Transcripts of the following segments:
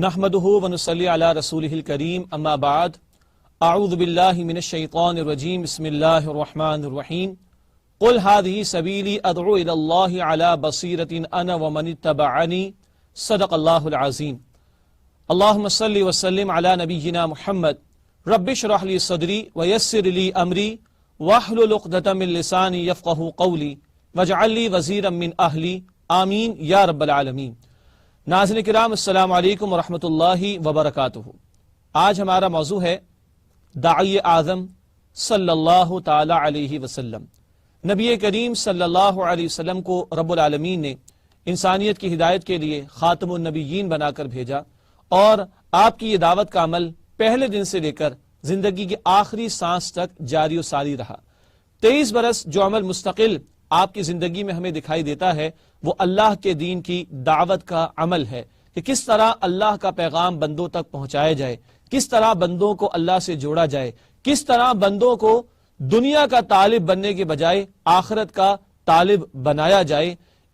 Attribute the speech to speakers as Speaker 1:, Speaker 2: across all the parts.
Speaker 1: نحمده ونصلي على رسوله الكريم اما بعد اعوذ بالله من الشيطان الرجيم بسم الله الرحمن الرحيم قل هذه سبيلي ادعو الى الله على بصيرة انا ومن اتبعني صدق الله العظيم اللهم صل وسلم على نبينا محمد رب اشرح لي صدري ويسر لي امري واحلل عقدة من لساني يفقهوا قولي واجعل لي وزيرا من اهلي آمین یا رب العالمین۔ ناظرین کرام السلام علیکم ورحمۃ اللہ وبرکاتہ۔ آج ہمارا موضوع ہے داعی اعظم صلی اللہ تعالی علیہ وسلم۔ نبی کریم صلی اللہ علیہ وسلم کو رب العالمین نے انسانیت کی ہدایت کے لیے خاتم النبیین بنا کر بھیجا، اور آپ کی یہ دعوت کا عمل پہلے دن سے لے کر زندگی کی آخری سانس تک جاری و ساری رہا۔ 23 برس جو عمل مستقل آپ کی زندگی میں ہمیں دکھائی دیتا ہے وہ اللہ کے دین کی دعوت کا عمل ہے کہ کس طرح اللہ کا پیغام بندوں تک پہنچایا جائے، کس طرح بندوں کو اللہ سے جوڑا جائے، کس طرح بندوں کو دنیا کا طالب بننے کے بجائے آخرت کا طالب بنایا جائے۔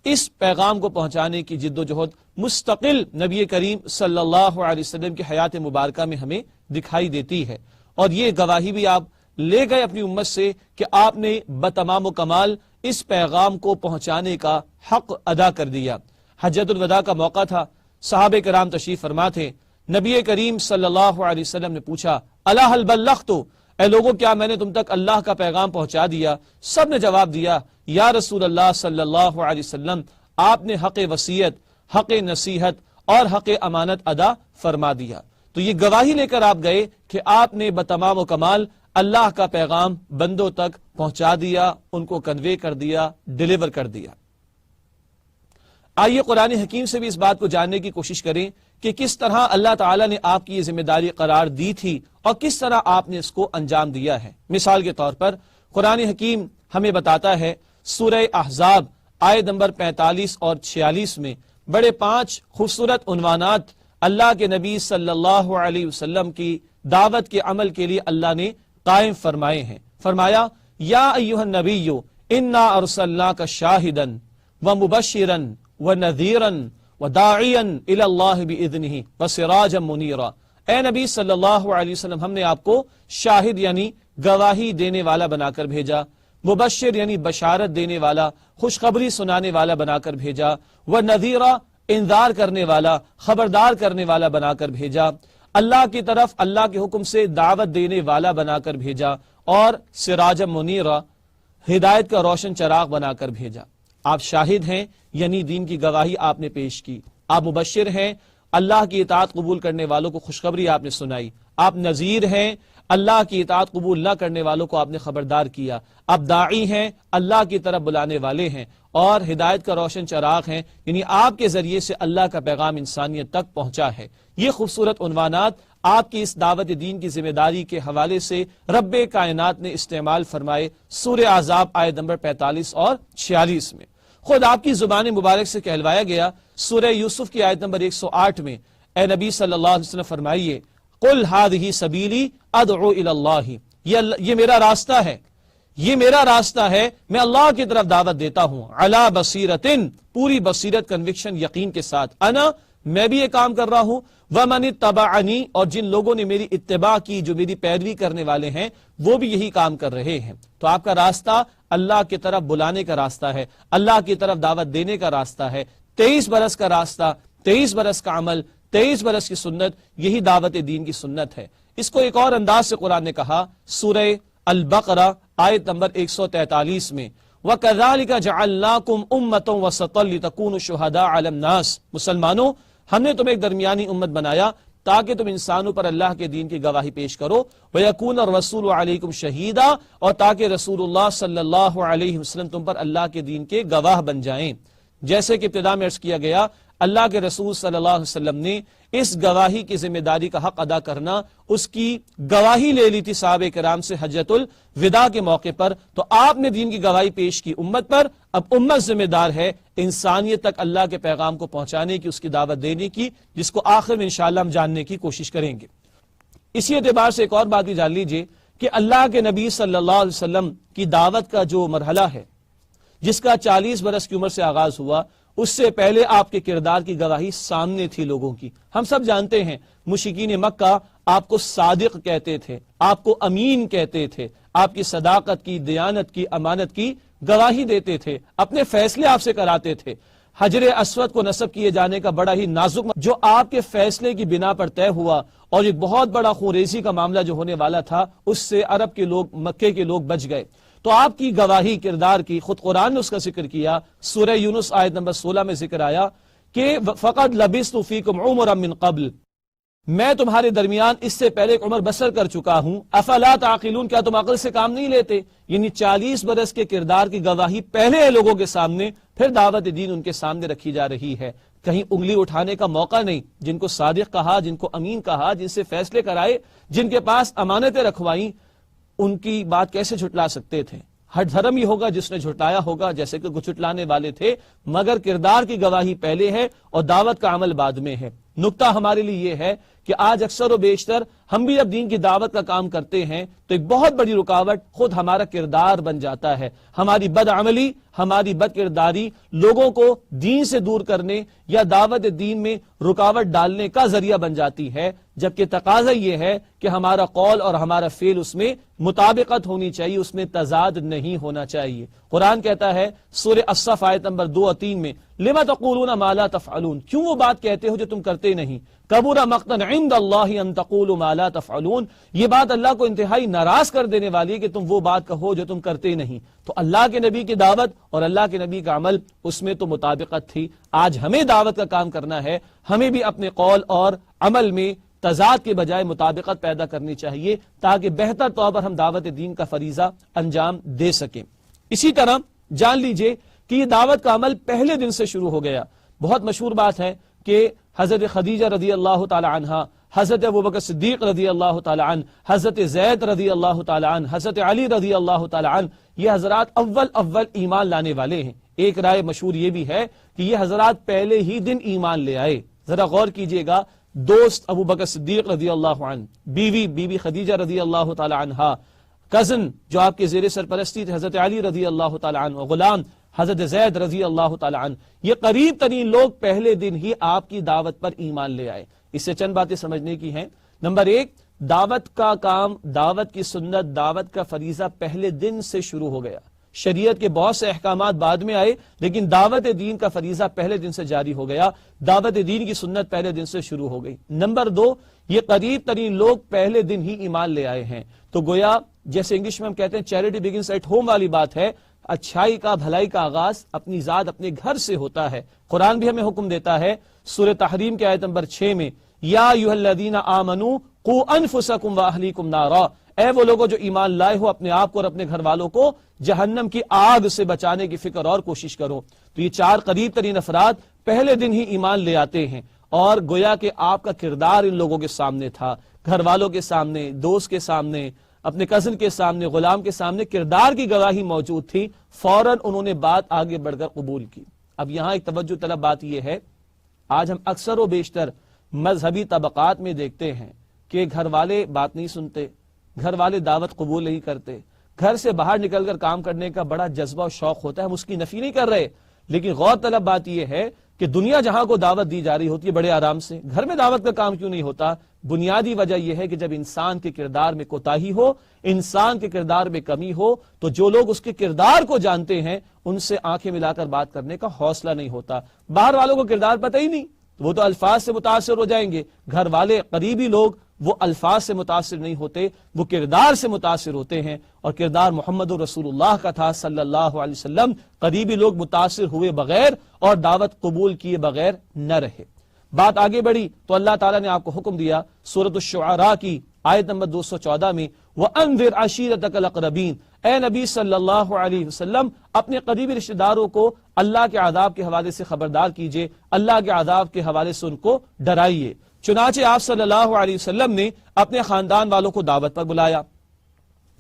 Speaker 1: اس پیغام کو پہنچانے کی جد و جہد مستقل نبی کریم صلی اللہ علیہ وسلم کی حیات مبارکہ میں ہمیں دکھائی دیتی ہے، اور یہ گواہی بھی آپ لے گئے اپنی امت سے کہ آپ نے بتمام و کمال اس پیغام کو پہنچانے کا حق ادا کر دیا۔ حجۃ الوداع کا موقع تھا، صحابہ کرام تشریف فرما تھے، نبی کریم صلی اللہ علیہ وسلم نے پوچھا الا هل بلغت، اے لوگوں کیا میں نے تم تک اللہ کا پیغام پہنچا دیا؟ سب نے جواب دیا یا رسول اللہ صلی اللہ علیہ وسلم، آپ نے حق وصیت، حق نصیحت اور حق امانت ادا فرما دیا۔ تو یہ گواہی لے کر آپ گئے کہ آپ نے بتمام و کمال اللہ کا پیغام بندوں تک پہنچا دیا، ان کو کنوے کر دیا، ڈیلیور کر دیا۔ آئیے قرآن حکیم سے بھی اس بات کو جاننے کی کوشش کریں کہ کس طرح اللہ تعالیٰ نے آپ کی یہ ذمہ داری قرار دی تھی اور کس طرح آپ نے اس کو انجام دیا ہے۔ مثال کے طور پر قرآن حکیم ہمیں بتاتا ہے سورہ احزاب آیت نمبر 45 اور 46 میں بڑے 5 خوبصورت عنوانات اللہ کے نبی صلی اللہ علیہ وسلم کی دعوت کے عمل کے لیے اللہ نے قائم فرمائے ہیں۔ فرمایا یا ایھا النبی انا ارسلناک شاہدا ومبشرا ونذیرا وداعیا الی اللہ باذنہ وسراجا منیرا، اے نبی صلی اللہ علیہ وسلم ہم نے آپ کو شاہد یعنی گواہی دینے والا بنا کر بھیجا، مبشر یعنی بشارت دینے والا، خوشخبری سنانے والا بنا کر بھیجا، ونذیرا انذار کرنے والا، خبردار کرنے والا بنا کر بھیجا، اللہ کی طرف اللہ کے حکم سے دعوت دینے والا بنا کر بھیجا، اور سراج منیرا ہدایت کا روشن چراغ بنا کر بھیجا۔ آپ شاہد ہیں یعنی دین کی گواہی آپ نے پیش کی، آپ مبشر ہیں اللہ کی اطاعت قبول کرنے والوں کو خوشخبری آپ نے سنائی، آپ نذیر ہیں اللہ کی اطاعت قبول نہ کرنے والوں کو آپ نے خبردار کیا، آپ داعی ہیں اللہ کی طرف بلانے والے ہیں، اور ہدایت کا روشن چراغ ہیں یعنی آپ کے ذریعے سے اللہ کا پیغام انسانیت تک پہنچا ہے۔ یہ خوبصورت عنوانات آپ کی اس دعوت دین کی ذمہ داری کے حوالے سے رب کائنات نے استعمال فرمائے سورہ احزاب آیت نمبر 45 اور 46 میں۔ خود آپ کی زبان مبارک سے کہلوایا گیا سورہ یوسف کی آیت نمبر 108 میں، اے نبی صلی اللہ علیہ وسلم فرمائیے قل هذه سبیلی ادعو الی اللہ، یہ میرا راستہ ہے، یہ میرا راستہ ہے، میں اللہ کی طرف دعوت دیتا ہوں، علی بصیرۃ، پوری بصیرت، کنوکشن، یقین کے ساتھ، انا، میں بھی یہ کام کر رہا ہوں، ومن اتبعنی، اور جن لوگوں نے میری اتباع کی، جو میری پیروی کرنے والے ہیں، وہ بھی یہی کام کر رہے ہیں۔ تو آپ کا راستہ اللہ کی طرف بلانے کا راستہ ہے، اللہ کی طرف دعوت دینے کا راستہ ہے۔ 23 برس کا راستہ، 23 برس کا عمل، 23 برس کی سنت، یہی دعوت دین کی سنت ہے۔ اس کو ایک اور انداز سے قرآن نے کہا سورہ البقرہ آیت نمبر 143 میں، وَكَذَلِكَ جَعَلْنَاكُمْ أُمَّةً وَسَطًا لِتَكُونُوا شُهَدَاءَ عَلَى النَّاسِ، مسلمانوں ہم نے تمہیں ایک درمیانی امت بنایا تاکہ تم انسانوں پر اللہ کے دین کی گواہی پیش کرو، وَيَكُونَ الرَّسُولُ عَلَيْكُمْ شَهِيدًا، اور تاکہ رسول اللہ صلی اللہ علیہ وسلم تم پر اللہ کے دین کے گواہ بن جائیں۔ جیسے کہ ابتدا میں عرض کیا گیا اللہ کے رسول صلی اللہ علیہ وسلم نے اس گواہی کی ذمہ داری کا حق ادا کرنا، اس کی گواہی لے لی تھی صحابہ کرام سے حجۃ الوداع کے موقع پر، تو آپ نے دین کی گواہی پیش کی امت پر، اب امت ذمہ دار ہے انسانیت تک اللہ کے پیغام کو پہنچانے کی، اس کی دعوت دینے کی، جس کو آخر میں انشاءاللہ ہم جاننے کی کوشش کریں گے۔ اسی اعتبار سے ایک اور بات بھی جان لیجئے کہ اللہ کے نبی صلی اللہ علیہ وسلم کی دعوت کا جو مرحلہ ہے، جس کا 40 برس کی عمر سے آغاز ہوا، اس سے پہلے آپ کے کردار کی گواہی سامنے تھی لوگوں کی. ہم سب جانتے ہیں مشرکین مکہ آپ کو صادق کہتے تھے, آپ کو امین کہتے تھے, آپ کی صداقت کی, دیانت کی, امانت کی گواہی دیتے تھے, اپنے فیصلے آپ سے کراتے تھے. حجر اسود کو نصب کیے جانے کا بڑا ہی نازک جو آپ کے فیصلے کی بنا پر طے ہوا, اور ایک بہت بڑا خونریزی کا معاملہ جو ہونے والا تھا, اس سے عرب کے لوگ, مکے کے لوگ بچ گئے. تو آپ کی گواہی کردار کی خود قرآن نے اس کا ذکر کیا. سورہ یونس آیت نمبر 16 میں ذکر آیا کہ فقد لبثت فیکم عمرا من قبل, میں تمہارے درمیان اس سے پہلے ایک عمر بسر کر چکا ہوں, افلا تعقلون, کیا تم عقل سے کام نہیں لیتے. یعنی 40 برس کے کردار کی گواہی پہلے ہے لوگوں کے سامنے, پھر دعوت دین ان کے سامنے رکھی جا رہی ہے. کہیں انگلی اٹھانے کا موقع نہیں. جن کو صادق کہا, جن کو امین کہا, جن سے فیصلے کرائے, جن کے پاس امانتیں رکھوائیں, ان کی بات کیسے جھٹلا سکتے تھے. ہر دھرم ہی ہوگا جس نے جھٹلایا ہوگا, جیسے کہ کچھ جھٹلانے والے تھے, مگر کردار کی گواہی پہلے ہے اور دعوت کا عمل بعد میں ہے. نقطہ ہمارے لیے یہ ہے کہ آج اکثر و بیشتر ہم بھی اب دین کی دعوت کا کام کرتے ہیں تو ایک بہت بڑی رکاوٹ خود ہمارا کردار بن جاتا ہے. ہماری بد عملی, ہماری بد کرداری لوگوں کو دین سے دور کرنے یا دعوت دین میں رکاوٹ ڈالنے کا ذریعہ بن جاتی ہے, جبکہ تقاضا یہ ہے کہ ہمارا قول اور ہمارا فعل اس میں مطابقت ہونی چاہیے, اس میں تضاد نہیں ہونا چاہیے. قرآن کہتا ہے سورہ الصف آیت نمبر 2 اور 3 میں, لما تقولون ما لا تفعلون, کیوں وہ بات کہتے ہو جو تم کرتے نہیں. کبر مقتا عند اللہ ان تقولوا ما لا تفعلون, یہ بات اللہ کو انتہائی ناراض کر دینے والی ہے کہ تم وہ بات کہو جو تم کرتے نہیں. تو اللہ کے نبی کی دعوت اور اللہ کے نبی کا عمل, اس میں تو مطابقت تھی. آج ہمیں دعوت کا کام کرنا ہے, ہمیں بھی اپنے قول اور عمل میں تضاد کے بجائے مطابقت پیدا کرنی چاہیے تاکہ بہتر طور پر ہم دعوت دین کا فریضہ انجام دے سکیں. اسی طرح جان لیجئے کہ یہ دعوت کا عمل پہلے دن سے شروع ہو گیا. بہت مشہور بات ہے کہ حضرت خدیجہ رضی اللہ تعالی عنہ, حضرت ابوبکر صدیق رضی اللہ تعالی عنہ, حضرت زید رضی اللہ تعالی عنہ, حضرت علی رضی اللہ تعالی عنہ, یہ حضرات اول ایمان لانے والے ہیں. ایک رائے مشہور یہ بھی ہے کہ یہ حضرات پہلے ہی دن ایمان لے آئے. ذرا غور کیجئے گا, دوست ابوبکر صدیق رضی اللہ عنہ, بیوی خدیجہ رضی اللہ تعالی عنہ, کزن جو آپ کے زیر سرپرستی تھے حضرت علی رضی اللہ تعالی عنہ, غلام حضرت زید رضی اللہ تعالی عنہ, یہ قریب ترین لوگ پہلے دن ہی آپ کی دعوت پر ایمان لے آئے. اس سے چند باتیں سمجھنے کی ہیں. نمبر 1, دعوت کا کام, دعوت کی سنت, دعوت کا فریضہ پہلے دن سے شروع ہو گیا. شریعت کے بہت سے احکامات بعد میں آئے, لیکن دعوت دین کا فریضہ پہلے دن سے جاری ہو گیا. دعوت دین کی سنت پہلے دن سے شروع ہو گئی. نمبر 2, یہ قریب ترین لوگ پہلے دن ہی ایمان لے آئے ہیں. تو گویا جیسے انگلش میں ہم کہتے ہیں چیریٹی بگنس ایٹ ہوم والی بات ہے, اچھائی کا, بھلائی کا آغاز اپنی ذات, اپنے گھر سے ہوتا ہے. قرآن بھی ہمیں حکم دیتا ہے سورہ تحریم کے آیت نمبر 6 میں, یا ایھا الذین آمنوا قوا انفسکم واہلیکم نارا, اے وہ لوگوں جو ایمان لائے ہو, اپنے آپ کو اور اپنے گھر والوں کو جہنم کی آگ سے بچانے کی فکر اور کوشش کرو. تو یہ 4 قریب ترین افراد پہلے دن ہی ایمان لے آتے ہیں, اور گویا کہ آپ کا کردار ان لوگوں کے سامنے تھا, گھر والوں کے سامنے, دوست کے سامنے, اپنے کزن کے سامنے, غلام کے سامنے کردار کی گواہی موجود تھی. فوراً انہوں نے بات آگے بڑھ کر قبول کی. اب یہاں ایک توجہ طلب بات یہ ہے, آج ہم اکثر و بیشتر مذہبی طبقات میں دیکھتے ہیں کہ گھر والے بات نہیں سنتے, گھر والے دعوت قبول نہیں کرتے. گھر سے باہر نکل کر کام کرنے کا بڑا جذبہ و شوق ہوتا ہے, ہم اس کی نفی نہیں کر رہے, لیکن غور طلب بات یہ ہے کہ دنیا جہاں کو دعوت دی جا رہی ہوتی ہے بڑے آرام سے, گھر میں دعوت کا کام کیوں نہیں ہوتا؟ بنیادی وجہ یہ ہے کہ جب انسان کے کردار میں کوتاہی ہو, انسان کے کردار میں کمی ہو, تو جو لوگ اس کے کردار کو جانتے ہیں ان سے آنکھیں ملا کر بات کرنے کا حوصلہ نہیں ہوتا. باہر والوں کو کردار پتہ ہی نہیں, وہ تو الفاظ سے متاثر ہو جائیں گے. گھر والے, قریبی لوگ, وہ الفاظ سے متاثر نہیں ہوتے, وہ کردار سے متاثر ہوتے ہیں, اور کردار محمد رسول اللہ کا تھا صلی اللہ علیہ وسلم. قریبی لوگ متاثر ہوئے بغیر اور دعوت قبول کیے بغیر نہ رہے. بات آگے بڑھی تو اللہ تعالیٰ نے آپ کو حکم دیا سورۃ الشعراء کی آیت نمبر 214 میں, وَأَنذِرْ عَشِيرَتَكَ الْأَقْرَبِينَ, اے نبی صلی اللہ علیہ وسلم اپنے قریبی رشتہ داروں کو اللہ کے عذاب کے حوالے سے خبردار کیجئے, اللہ کے عذاب کے حوالے سے ان کو ڈرائیے. چنانچہ آپ صلی اللہ علیہ وسلم نے اپنے خاندان والوں کو دعوت پر بلایا.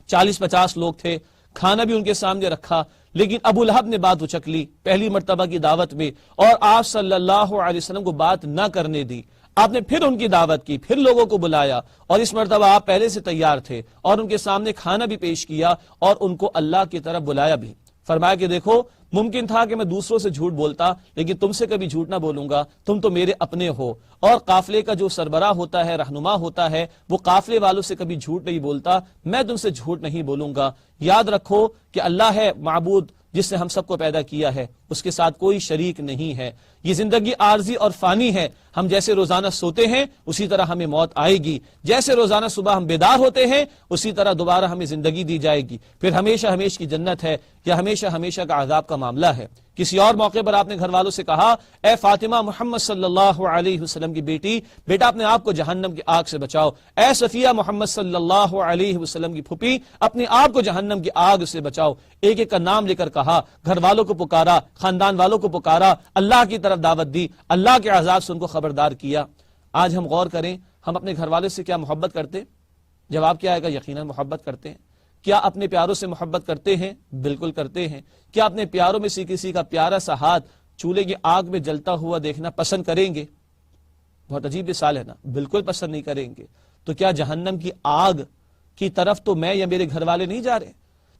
Speaker 1: 40-50 لوگ تھے, کھانا بھی ان کے سامنے رکھا, لیکن ابو لہب نے بات اچک لی پہلی مرتبہ کی دعوت میں, اور آپ صلی اللہ علیہ وسلم کو بات نہ کرنے دی. آپ نے پھر ان کی دعوت کی, پھر لوگوں کو بلایا, اور اس مرتبہ آپ پہلے سے تیار تھے اور ان کے سامنے کھانا بھی پیش کیا اور ان کو اللہ کی طرف بلایا بھی. فرمایا کہ دیکھو ممکن تھا کہ میں دوسروں سے جھوٹ بولتا لیکن تم سے کبھی جھوٹ نہ بولوں گا، تم تو میرے اپنے ہو، اور قافلے کا جو سربراہ ہوتا ہے، رہنما ہوتا ہے، وہ قافلے والوں سے کبھی جھوٹ نہیں بولتا، میں تم سے جھوٹ نہیں بولوں گا۔ یاد رکھو کہ اللہ ہے معبود جس نے ہم سب کو پیدا کیا ہے، اس کے ساتھ کوئی شریک نہیں ہے۔ یہ زندگی عارضی اور فانی ہے، ہم جیسے روزانہ سوتے ہیں اسی طرح ہمیں موت آئے گی، جیسے روزانہ صبح ہم بیدار ہوتے ہیں اسی طرح دوبارہ ہمیں زندگی دی جائے گی، پھر ہمیشہ ہمیشہ کی جنت ہے یا ہمیشہ ہمیشہ کا عذاب کا معاملہ ہے۔ کسی اور موقع پر آپ نے گھر والوں سے کہا، اے فاطمہ محمد صلی اللہ علیہ وسلم کی بیٹی، بیٹا اپنے آپ کو جہنم کی آگ سے بچاؤ۔ اے صفیہ محمد صلی اللہ علیہ وسلم کی پھوپھی، اپنے آپ کو جہنم کی آگ سے بچاؤ۔ ایک ایک کا نام لے کر کہا، گھر والوں کو پکارا، خاندان والوں کو پکارا، اللہ کی طرف دعوت دی، اللہ کے عذاب سے ان کو خبردار کیا۔ آج ہم غور کریں، ہم اپنے گھر والوں سے کیا محبت کرتے؟ جواب کیا آئے گا؟ یقیناً محبت کرتے ہیں۔ کیا اپنے پیاروں سے محبت کرتے ہیں؟ بالکل کرتے ہیں۔ کیا اپنے پیاروں میں سے کسی کا پیارا سا ہاتھ چولہے کی آگ میں جلتا ہوا دیکھنا پسند کریں گے؟ بہت عجیب مثال ہے نا، بالکل پسند نہیں کریں گے۔ تو کیا جہنم کی آگ کی طرف تو میں یا میرے گھر والے نہیں جا رہے؟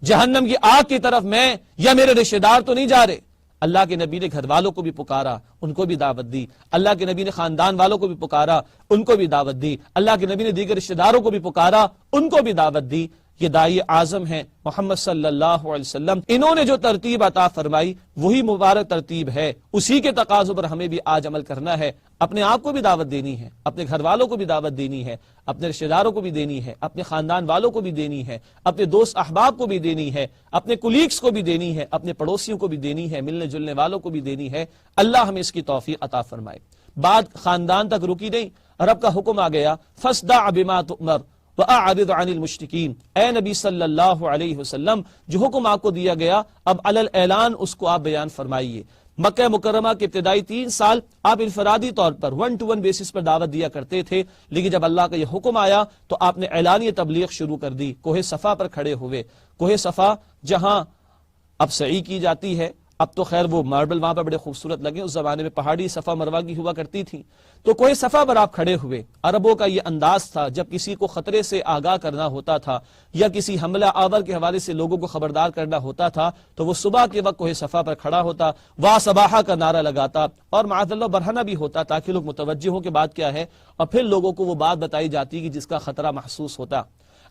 Speaker 1: جہنم کی آگ کی طرف میں یا میرے رشتہ دار تو نہیں جا رہے؟ اللہ کے نبی نے گھر والوں کو بھی پکارا، ان کو بھی دعوت دی۔ اللہ کے نبی نے خاندان والوں کو بھی پکارا، ان کو بھی دعوت دی۔ اللہ کے نبی نے دیگر رشتہ داروں کو بھی پکارا، ان کو بھی دعوت دی۔ یہ داعی اعظم ہیں محمد صلی اللہ علیہ وسلم، انہوں نے جو ترتیب عطا فرمائی وہی مبارک ترتیب ہے، اسی کے تقاضوں پر ہمیں بھی آج عمل کرنا ہے۔ اپنے آپ کو بھی دعوت دینی ہے، اپنے گھر والوں کو بھی دعوت دینی ہے، اپنے رشتہ داروں کو بھی دینی ہے، اپنے خاندان والوں کو بھی دینی ہے، اپنے دوست احباب کو بھی دینی ہے، اپنے کولیگز کو بھی دینی ہے، اپنے پڑوسیوں کو بھی دینی ہے، ملنے جلنے والوں کو بھی دینی ہے۔ اللہ ہمیں اس کی توفیق عطا فرمائے۔ بات خاندان تک رکی نہیں، رب کا حکم آ گیا، فاصدع بما تؤمر وَأَعْرِضْ عَنِ الْمُشْرِكِينَ۔ اے نبی صلی اللہ علیہ وسلم، جو حکم آپ کو دیا گیا اب علی الاعلان اس کو آپ بیان فرمائیے۔ مکہ مکرمہ کے ابتدائی 3 سال آپ انفرادی طور پر 1 to 1 بیسس پر دعوت دیا کرتے تھے، لیکن جب اللہ کا یہ حکم آیا تو آپ نے اعلانیہ تبلیغ شروع کر دی۔ کوہ صفا پر کھڑے ہوئے، کوہ صفا جہاں اب سعی کی جاتی ہے، اب تو خیر وہ ماربل وہاں پر بڑے خوبصورت لگے، اس زمانے میں پہاڑی صفا مروا کی ہوا کرتی تھی۔ تو کوہ صفا پر آپ کھڑے ہوئے۔ عربوں کا یہ انداز تھا، جب کسی کو خطرے سے آگاہ کرنا ہوتا تھا یا کسی حملہ آور کے حوالے سے لوگوں کو خبردار کرنا ہوتا تھا تو وہ صبح کے وقت کوہ صفا پر کھڑا ہوتا، وا صباحا کا نعرہ لگاتا اور معاذ اللہ برہنہ بھی ہوتا تاکہ لوگ متوجہ ہوں کہ بات کیا ہے، اور پھر لوگوں کو وہ بات بتائی جاتی کہ جس کا خطرہ محسوس ہوتا۔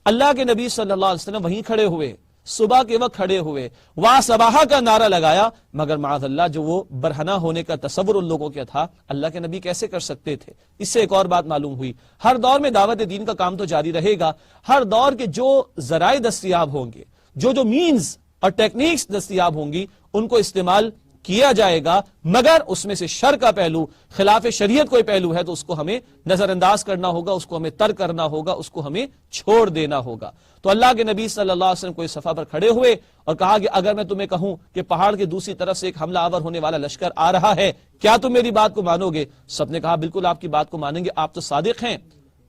Speaker 1: اللہ کے نبی صلی اللہ علیہ وسلم وہیں کھڑے ہوئے، صبح کے وقت کھڑے ہوئے، وا صباحا کا نعرہ لگایا، مگر معاذ اللہ جو وہ برہنہ ہونے کا تصور ان لوگوں کے تھا، اللہ کے نبی کیسے کر سکتے تھے؟ اس سے ایک اور بات معلوم ہوئی، ہر دور میں دعوت دین کا کام تو جاری رہے گا، ہر دور کے جو ذرائع دستیاب ہوں گے، جو مینز اور ٹیکنیکس دستیاب ہوں گی، ان کو استعمال کیا جائے گا، مگر اس میں سے شر کا پہلو، خلاف شریعت کوئی پہلو ہے تو اس کو ہمیں نظر انداز کرنا ہوگا، اس کو ہمیں ترک کرنا ہوگا، اس کو ہمیں چھوڑ دینا ہوگا۔ تو اللہ کے نبی صلی اللہ علیہ وسلم کوئی صفا پر کھڑے ہوئے اور کہا کہ اگر میں تمہیں کہوں کہ پہاڑ کے دوسری طرف سے ایک حملہ آور ہونے والا لشکر آ رہا ہے، کیا تم میری بات کو مانو گے؟ سب نے کہا بالکل آپ کی بات کو مانیں گے، آپ تو صادق ہیں۔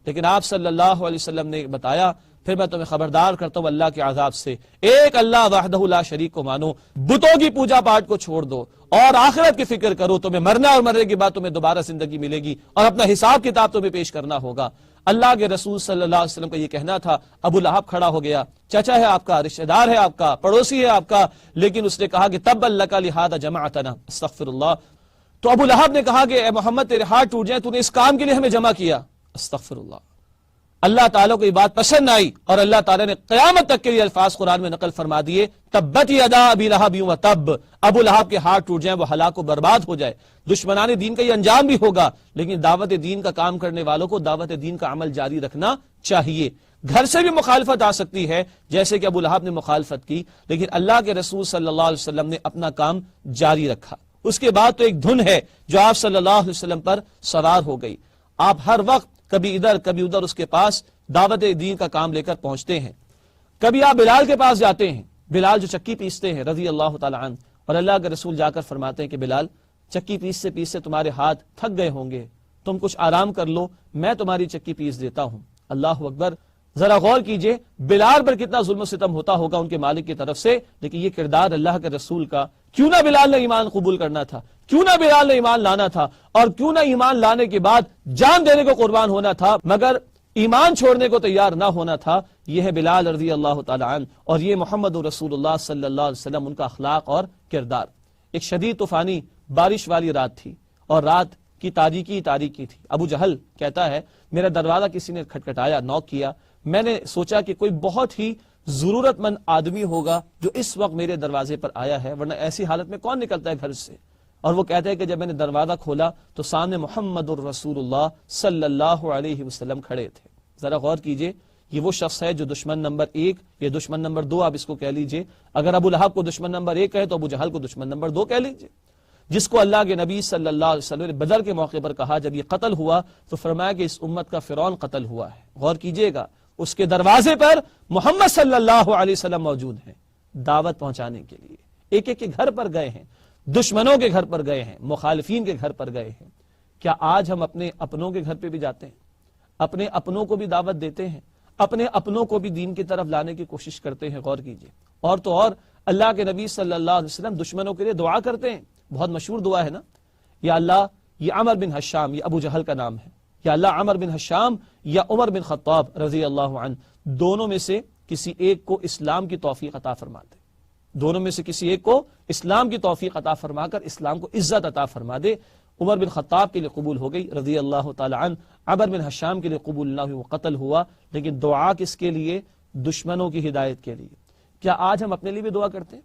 Speaker 1: لیکن آپ صلی اللہ علیہ وسلم نے بتایا، پھر میں تمہیں خبردار کرتا ہوں اللہ کے عذاب سے، ایک اللہ وحدہ لا شریک کو مانو، بتوں کی پوجا پاٹ کو چھوڑ دو اور آخرت کی فکر کرو، تمہیں مرنا اور مرنے کے بعد تمہیں دوبارہ زندگی ملے گی اور اپنا حساب کتاب تمہیں پیش کرنا ہوگا۔ اللہ کے رسول صلی اللہ علیہ وسلم کا یہ کہنا تھا، ابو لہب کھڑا ہو گیا، چچا ہے آپ کا، رشتہ دار ہے آپ کا، پڑوسی ہے آپ کا، لیکن اس نے کہا کہ تب لک لہذا جمعتنا، استغفر اللہ۔ تو ابو لہب نے کہا کہ اے محمد تیرے ہاتھ ٹوٹ جائیں، تو نے اس کام کے لیے ہمیں جمع کیا، استغفر اللہ۔ اللہ تعالیٰ کو یہ بات پسند آئی اور اللہ تعالیٰ نے قیامت تک کے لیے الفاظ قرآن میں نقل فرما دیے، تبت یدا ابی لہب وتب، ابو لہب کے ہاتھ ٹوٹ جائیں، وہ ہلاک و برباد ہو جائے۔ دشمنان دین کا یہ انجام بھی ہوگا، لیکن دعوت دین کا کام کرنے والوں کو دعوت دین کا عمل جاری رکھنا چاہیے۔ گھر سے بھی مخالفت آ سکتی ہے، جیسے کہ ابو لہب نے مخالفت کی، لیکن اللہ کے رسول صلی اللہ علیہ وسلم نے اپنا کام جاری رکھا۔ اس کے بعد تو ایک دھن ہے جو آپ صلی اللہ علیہ وسلم پر سوار ہو گئی، آپ ہر وقت کبھی ادھر کبھی ادھر اس کے پاس دعوت دین کا کام لے کر پہنچتے ہیں۔ کبھی آپ بلال کے پاس جاتے ہیں، بلال جو چکی پیستے ہیں رضی اللہ تعالی عنہ، اور اللہ کے رسول جا کر فرماتے ہیں کہ بلال چکی پیستے پیستے تمہارے ہاتھ تھک گئے ہوں گے، تم کچھ آرام کر لو، میں تمہاری چکی پیس دیتا ہوں۔ اللہ اکبر، ذرا غور کیجئے بلال پر کتنا ظلم و ستم ہوتا ہوگا ان کے مالک کی طرف سے، لیکن یہ کردار اللہ کے رسول کا، کیوں نہ بلال نے ایمان قبول کرنا تھا، کیوں نہ بلال نے ایمان لانا تھا، اور کیوں نہ ایمان لانے کے بعد جان دینے کو قربان ہونا تھا، مگر ایمان چھوڑنے کو تیار نہ ہونا تھا، یہ ہے بلال رضی اللہ تعالیٰ عنہ، اور یہ محمد رسول اللہ صلی اللہ علیہ وسلم، ان کا اخلاق اور کردار۔ ایک شدید طوفانی بارش والی رات تھی اور رات کی تاریکی تھی۔ ابو جہل کہتا ہے میرا دروازہ کسی نے کھٹکھٹایا، نوک کیا، میں نے سوچا کہ کوئی بہت ہی ضرورت مند آدمی ہوگا جو اس وقت میرے دروازے پر آیا ہے، ورنہ ایسی حالت میں کون نکلتا ہے گھر سے۔ اور وہ کہتے ہیں کہ جب میں نے دروازہ کھولا تو سامنے محمد الرسول اللہ صلی اللہ علیہ وسلم کھڑے تھے۔ ذرا غور کیجئے، یہ وہ شخص ہے جو دشمن نمبر 1 یا دشمن نمبر 2 آپ اس کو کہہ لیجئے۔ اگر ابو لہب کو دشمن نمبر 1 کہے تو ابو جہل کو دشمن نمبر 2 کہہ لیجئے، جس کو اللہ کے نبی صلی اللہ علیہ وسلم نے بدر کے موقع پر کہا جب یہ قتل ہوا تو فرمایا کہ اس امت کا فرعون قتل ہوا ہے۔ غور کیجئے گا، اس کے دروازے پر محمد صلی اللہ علیہ وسلم موجود ہیں دعوت پہنچانے کے لیے۔ ایک ایک کے گھر پر گئے ہیں، دشمنوں کے گھر پر گئے ہیں، مخالفین کے گھر پر گئے ہیں۔ کیا آج ہم اپنے اپنوں کے گھر پہ بھی جاتے ہیں؟ اپنے اپنوں کو بھی دعوت دیتے ہیں؟ اپنے اپنوں کو بھی دین کی طرف لانے کی کوشش کرتے ہیں؟ غور کیجئے۔ اور تو اور اللہ کے نبی صلی اللہ علیہ وسلم دشمنوں کے لیے دعا کرتے ہیں، بہت مشہور دعا ہے نا، یا اللہ، یہ عمر بن حشام، یہ ابو جہل کا نام ہے، یا اللہ عمر بن حشام یا عمر بن خطاب رضی اللہ عنہ، دونوں میں سے کسی ایک کو اسلام کی توفیق عطا فرما دے، دونوں میں سے کسی ایک کو اسلام کی توفیق عطا فرما کر اسلام کو عزت عطا فرما دے۔ عمر بن خطاب کے لیے قبول ہو گئی رضی اللہ تعالی عنہ، عمر بن حشام کے لیے قبول نہ ہوئی، وہ قتل ہوا۔ لیکن دعا کس کے لیے؟ دشمنوں کی ہدایت کے لیے۔ کیا آج ہم اپنے لیے بھی دعا کرتے ہیں؟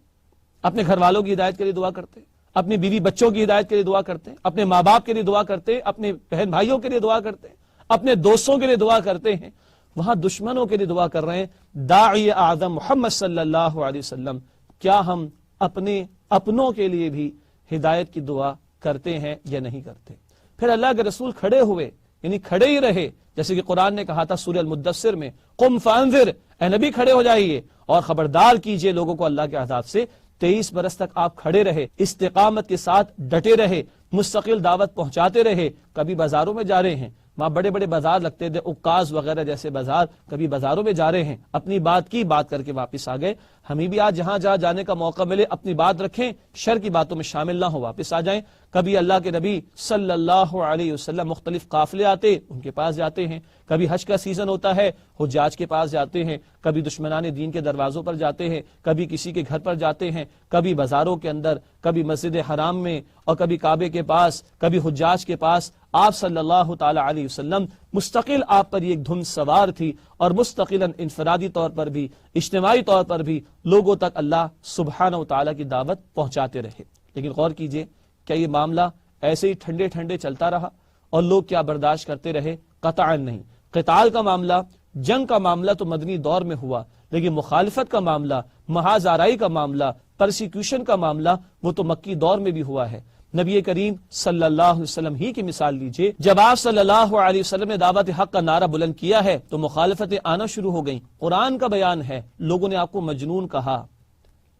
Speaker 1: اپنے گھر والوں کی ہدایت کے لیے دعا کرتے ہیں، اپنی بیوی بچوں کی ہدایت کے لیے دعا کرتے ہیں، اپنے ماں باپ کے لیے دعا کرتے ہیں، اپنے بہن بھائیوں کے لیے دعا کرتے ہیں، اپنے دوستوں کے لیے دعا کرتے ہیں، وہاں دشمنوں کے لیے دعا کر رہے ہیں۔ داعی اعظم محمد صلی اللہ علیہ وسلم، کیا ہم اپنے اپنوں کے لیے بھی ہدایت کی دعا کرتے ہیں یا نہیں کرتے؟ پھر اللہ کے رسول کھڑے ہوئے، یعنی کھڑے ہی رہے، جیسے کہ قرآن نے کہا تھا سورہ المدثر میں، قم فانذر، اے نبی کھڑے ہو جائیے اور خبردار کیجئے لوگوں کو اللہ کے عذاب سے۔ 23 برس تک آپ کھڑے رہے، استقامت کے ساتھ ڈٹے رہے، مستقل دعوت پہنچاتے رہے۔ کبھی بازاروں میں جا رہے ہیں، وہاں بڑے بڑے بازار لگتے تھے، عکاظ وغیرہ جیسے بازار، کبھی بازاروں میں جا رہے ہیں، اپنی بات کر کے واپس آ گئے۔ ہمیں بھی آج جہاں جانے کا موقع ملے اپنی بات رکھیں، شر کی باتوں میں شامل نہ ہو، واپس آ جائیں۔ کبھی اللہ کے نبی صلی اللہ علیہ وسلم مختلف قافلے آتے، ان کے پاس جاتے ہیں، کبھی حج کا سیزن ہوتا ہے، حجاج کے پاس جاتے ہیں، کبھی دشمنان دین کے دروازوں پر جاتے ہیں، کبھی کسی کے گھر پر جاتے ہیں، کبھی بازاروں کے اندر، کبھی مسجد حرام میں، اور کبھی کعبے کے پاس، کبھی حجاج کے پاس۔ آپ صلی اللہ تعالی علیہ وسلم مستقل آپ پر ایک دھن سوار تھی، اور مستقلاً انفرادی طور پر بھی، اجتماعی طور پر بھی لوگوں تک اللہ سبحانہ و تعالی کی دعوت پہنچاتے رہے۔ لیکن غور کیجئے، کیا یہ معاملہ ایسے ہی ٹھنڈے ٹھنڈے چلتا رہا اور لوگ کیا برداشت کرتے رہے؟ قطعاً نہیں۔ قتال کا معاملہ، جنگ کا معاملہ تو مدنی دور میں ہوا، لیکن مخالفت کا معاملہ، محاذ آرائی کا معاملہ، پرسیکیوشن کا معاملہ، وہ تو مکی دور میں بھی ہوا ہے۔ نبی کریم صلی اللہ علیہ وسلم ہی کی مثال لیجئے، جب آپ صلی اللہ علیہ وسلم نے دعوت حق کا نعرہ بلند کیا ہے تو مخالفتیں آنا شروع ہو گئیں۔ قرآن کا بیان ہے، لوگوں نے آپ کو مجنون کہا،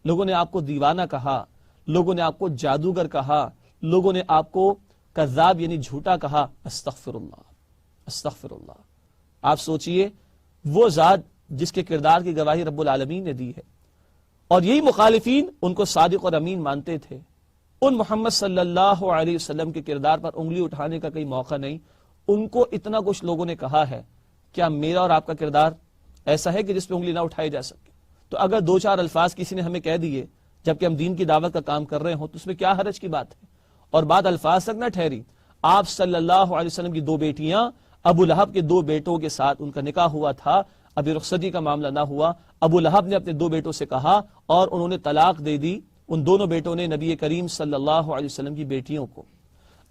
Speaker 1: لوگوں نے آپ کو دیوانہ کہا، لوگوں نے آپ کو جادوگر کہا، لوگوں نے آپ کو کذاب یعنی جھوٹا کہا۔ استغفر اللہ، استغفر اللہ۔ آپ سوچئے، وہ ذات جس کے کردار کی گواہی رب العالمین نے دی ہے، اور یہی مخالفین ان کو صادق اور امین مانتے تھے، ان محمد صلی اللہ علیہ وسلم کے کردار پر انگلی اٹھانے کا کوئی موقع نہیں، ان کو اتنا کچھ لوگوں نے کہا ہے۔ کیا میرا اور آپ کا کردار ایسا ہے کہ جس پہ انگلی نہ اٹھائی جا سکے؟ تو اگر 2-4 الفاظ کسی نے ہمیں کہہ دیے جبکہ ہم دین کی دعوت کا کام کر رہے ہوں تو اس میں کیا حرج کی بات ہے؟ اور بات الفاظ تک نہ ٹھہری، آپ صلی اللہ علیہ وسلم کی 2 بیٹیاں، ابو لہب کے 2 بیٹوں کے ساتھ ان کا نکاح ہوا تھا، ابھی رخصتی کا معاملہ نہ ہوا۔ ابو لہب نے اپنے 2 بیٹوں سے کہا اور انہوں نے طلاق دے دی، ان دونوں بیٹوں نے نبی کریم صلی اللہ علیہ وسلم کی بیٹیوں کو۔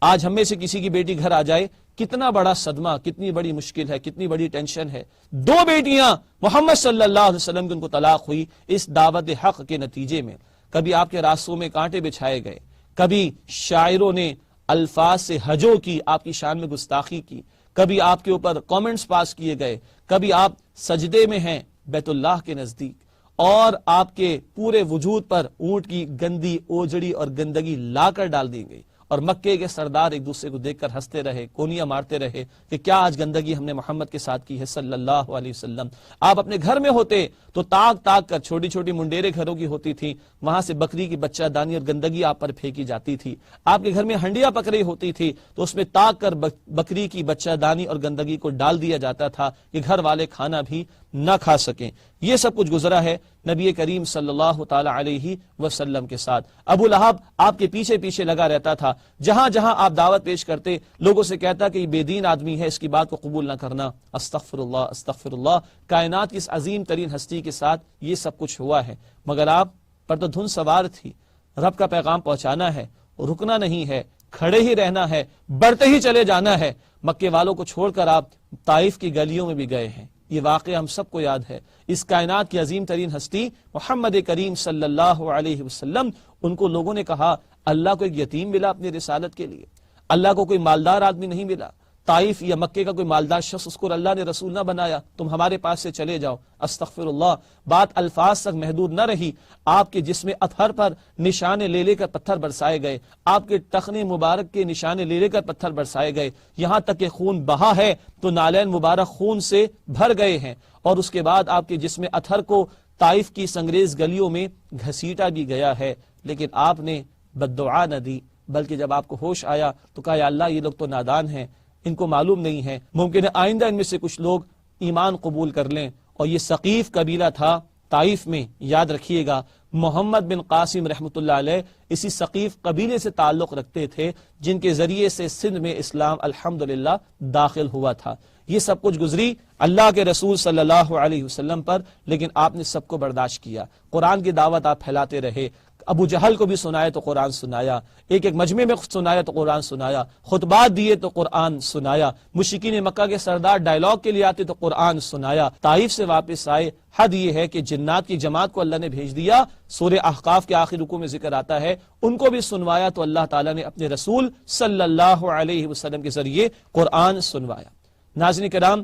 Speaker 1: آج ہم میں سے کسی کی بیٹی گھر آ جائے، کتنا بڑا صدمہ، کتنی بڑی مشکل ہے، کتنی بڑی ٹینشن ہے۔ 2 بیٹیاں محمد صلی اللہ علیہ وسلم کی ان کو طلاق ہوئی اس دعوت حق کے نتیجے میں۔ کبھی آپ کے راستوں میں کانٹے بچھائے گئے، کبھی شاعروں نے الفاظ سے ہجو کی، آپ کی شان میں گستاخی کی، کبھی آپ کے اوپر کامنٹس پاس کیے گئے، کبھی آپ سجدے میں ہیں بیت اللہ کے نزدیک اور آپ کے پورے وجود پر اونٹ کی گندی اوجڑی اور گندگی لا کر ڈال دی گئی، اور مکے کے سردار ایک دوسرے کو دیکھ کر ہنستے رہے، کونیاں مارتے رہے کہ کیا آج گندگی ہم نے محمد کے ساتھ کی ہے صلی اللہ علیہ وسلم۔ آپ اپنے گھر میں ہوتے تو تاک تاک کر، چھوٹی چھوٹی منڈیریں گھروں کی ہوتی تھی، وہاں سے بکری کی بچہ دانی اور گندگی آپ پر پھینکی جاتی تھی۔ آپ کے گھر میں ہنڈیاں پک رہی ہوتی تھی تو اس میں تاک کر بکری کی بچہ دانی اور گندگی کو ڈال دیا جاتا تھا کہ گھر والے کھانا بھی نہ کھا سکیں۔ یہ سب کچھ گزرا ہے نبی کریم صلی اللہ تعالی علیہ وسلم کے ساتھ۔ ابو لہب آپ کے پیچھے پیچھے لگا رہتا تھا، جہاں جہاں آپ دعوت پیش کرتے لوگوں سے کہتا کہ یہ بے دین آدمی ہے، اس کی بات کو قبول نہ کرنا۔ استغفر اللہ استغفر اللہ، کائنات کی اس عظیم ترین ہستی کے ساتھ یہ سب کچھ ہوا ہے، مگر آپ پر تو دھن سوار تھی۔ رب کا پیغام پہنچانا ہے، رکنا نہیں ہے، کھڑے ہی رہنا ہے، بڑھتے ہی چلے جانا ہے۔ مکے والوں کو چھوڑ کر آپ طائف کی گلیوں میں بھی گئے ہیں، یہ واقعہ ہم سب کو یاد ہے۔ اس کائنات کی عظیم ترین ہستی محمد کریم صلی اللہ علیہ وسلم، ان کو لوگوں نے کہا اللہ کو ایک یتیم ملا اپنی رسالت کے لیے، اللہ کو کوئی مالدار آدمی نہیں ملا، طائف یا مکے کا کوئی مالدار شخص اس کو اللہ نے رسول نہ بنایا، تم ہمارے پاس سے چلے جاؤ۔ استغفر اللہ، بات الفاظ تک محدود نہ رہی، آپ کے جسم اطہر پر نشانے لے لے کر پتھر برسائے گئے، آپ کے ٹخنے مبارک کے نشانے لے لے کر پتھر برسائے گئے، یہاں تک کہ خون بہا ہے تو نالین مبارک خون سے بھر گئے ہیں، اور اس کے بعد آپ کے جسم اطہر کو طائف کی سنگریز گلیوں میں گھسیٹا بھی گیا ہے، لیکن آپ نے بددعا نہ دی، بلکہ جب آپ کو ہوش آیا تو کہا یا اللہ یہ لوگ تو نادان ہیں، ان کو معلوم نہیں ہے، ممکن ہے آئندہ ان میں سے کچھ لوگ ایمان قبول کر لیں۔ اور یہ ثقیف قبیلہ تھا طائف میں، یاد رکھیے گا محمد بن قاسم رحمۃ اللہ علیہ اسی ثقیف قبیلے سے تعلق رکھتے تھے، جن کے ذریعے سے سندھ میں اسلام الحمدللہ داخل ہوا تھا۔ یہ سب کچھ گزری اللہ کے رسول صلی اللہ علیہ وسلم پر، لیکن آپ نے سب کو برداشت کیا، قرآن کی دعوت آپ پھیلاتے رہے، ابو جہل کو بھی سنایا تو قرآن سنایا، ایک ایک مجمع میں سنایا تو قرآن سنایا، خطبات دیے تو قرآن سنایا، مشرکین مکہ کے سردار ڈائلاگ کے لیے آتے تو قرآن سنایا، طائف سے واپس آئے۔ حد یہ ہے کہ جنات کی جماعت کو اللہ نے بھیج دیا، سورہ احقاف کے آخری رکوع میں ذکر آتا ہے، ان کو بھی سنوایا تو اللہ تعالیٰ نے اپنے رسول صلی اللہ علیہ وسلم کے ذریعے قرآن سنوایا۔ ناظرین کرام،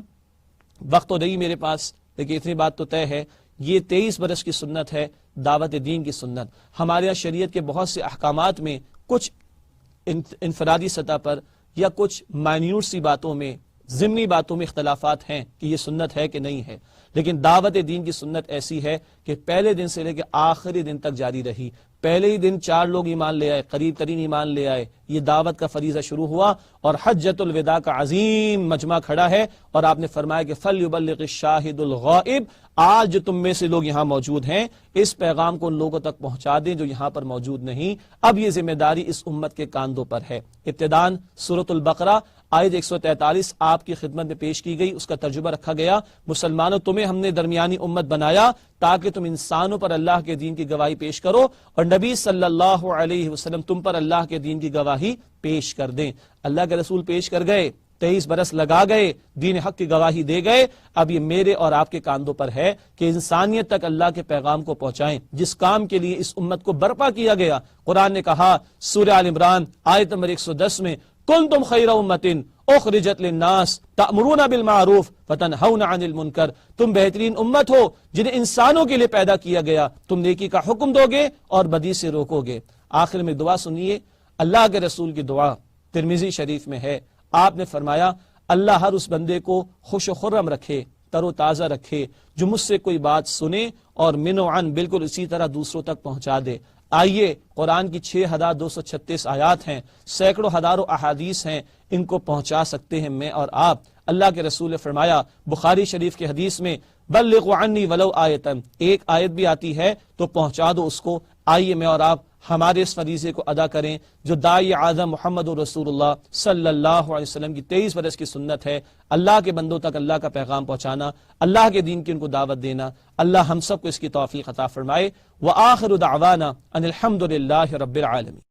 Speaker 1: وقت تو نہیں میرے پاس، لیکن اتنی بات تو طے ہے، یہ 23 برس کی سنت ہے، دعوت دین کی سنت۔ ہمارے یہاں شریعت کے بہت سے احکامات میں کچھ انفرادی سطح پر یا کچھ مائنیوٹ سی باتوں میں، ضمنی باتوں میں اختلافات ہیں کہ یہ سنت ہے کہ نہیں ہے، لیکن دعوت دین کی سنت ایسی ہے کہ پہلے دن سے لے کے آخری دن تک جاری رہی۔ پہلے ہی دن 4 لوگ ایمان لے آئے، قریب ترین ایمان لے آئے، یہ دعوت کا فریضہ شروع ہوا، اور حجۃ الوداع کا عظیم مجمع کھڑا ہے، اور آپ نے فرمایا کہ فَلْيُبَلِّغِ الشَّاهِدُ الْغَائِبُ، آج جو تم میں سے لوگ یہاں موجود ہیں اس پیغام کو ان لوگوں تک پہنچا دیں جو یہاں پر موجود نہیں۔ اب یہ ذمہ داری اس امت کے کاندھوں پر ہے۔ ابتداءً سورۃ البقرہ آیت 143 آپ کی خدمت میں پیش کی گئی، اس کا ترجمہ رکھا گیا، مسلمانوں تمہیں ہم نے درمیانی امت بنایا تاکہ تم انسانوں پر اللہ کے دین کی گواہی پیش کرو، اور نبی صلی اللہ علیہ وسلم تم پر اللہ کے دین کی گواہی پیش کر دیں۔ اللہ کے رسول پیش کر گئے، 23 برس لگا گئے، دین حق کی گواہی دے گئے، اب یہ میرے اور آپ کے کاندھوں پر ہے کہ انسانیت تک اللہ کے پیغام کو پہنچائیں، جس کام کے لیے اس امت کو برپا کیا گیا۔ قرآن نے کہا سورہ آل عمران آیت نمبر 110 میں، کنتم خیر امۃ اخرجت للناس تأمرون بالمعروف وتنہون عن المنکر، تم بہترین امت ہو جنہیں انسانوں کے لیے پیدا کیا گیا، تم نیکی کا حکم دو گے اور بدی سے روکو گے۔ آخر میں دعا سنیے، اللہ کے رسول کی دعا ترمذی شریف میں ہے، آپ نے فرمایا اللہ ہر اس بندے کو خوش و خرم رکھے، تر و تازہ رکھے جو مجھ سے کوئی بات سنے اور من و عن بالکل اسی طرح دوسروں تک پہنچا دے۔ آئیے قرآن کی 6236 آیات ہیں، سینکڑوں ہزاروں احادیث ہیں، ان کو پہنچا سکتے ہیں میں اور آپ۔ اللہ کے رسول نے فرمایا بخاری شریف کی حدیث میں، بلغوا عنی ولو آیتن، ایک آیت بھی آتی ہے تو پہنچا دو اس کو۔ آئیے میں اور آپ ہمارے اس فریضے کو ادا کریں جو داعی اعظم محمد رسول اللہ صلی اللہ علیہ وسلم کی 23 برس کی سنت ہے، اللہ کے بندوں تک اللہ کا پیغام پہنچانا، اللہ کے دین کی ان کو دعوت دینا۔ اللہ ہم سب کو اس کی توفیق عطا فرمائے۔ وآخر دعوانا ان الحمد للہ رب العالمین۔